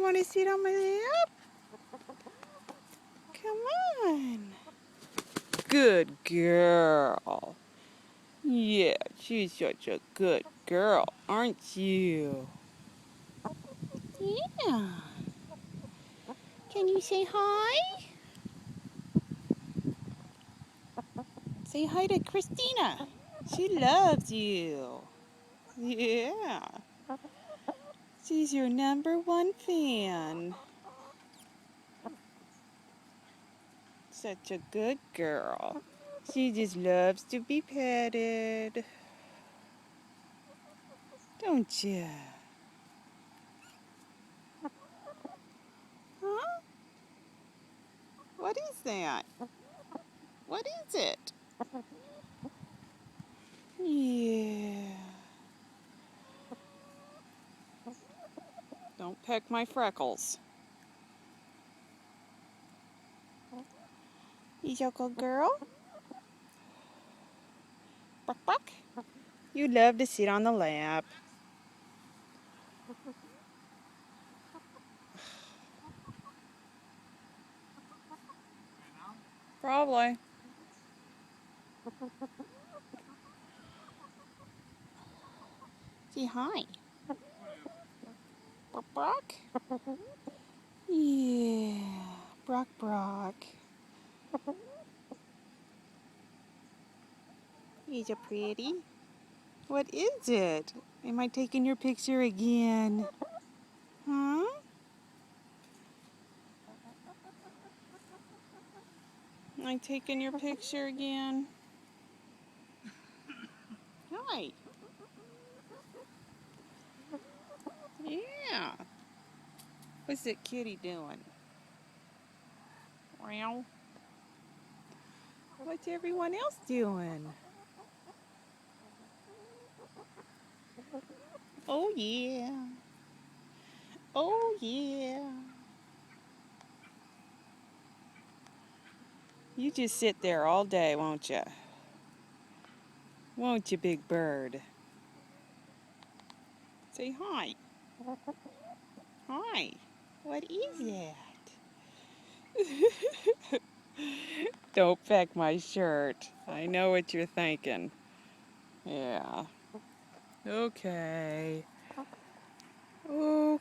want to sit on my lap? Come on. Good girl. Yeah, she's such a good girl, aren't you? Yeah. Can you say hi? Say hi to Christina. She loves you. Yeah. She's your #1 fan. Such a good girl. She just loves to be petted. Don't you? Huh? What is that? What is it? Yeah. Don't peck my freckles. You a good girl? Buck buck. You love to sit on the lap. Probably. Say hi. Brock Brock? Yeah. Brock Brock. He's a pretty. What is it? Am I taking your picture again? Huh? Am I taking your picture again? Hi. Yeah. What's that kitty doing? Meow. What's everyone else doing? Oh yeah. Oh yeah. You just sit there all day, won't you? Won't you, big bird? Say hi. Hi. What is that? Don't peck my shirt. I know what you're thinking. Yeah. Okay. Okay.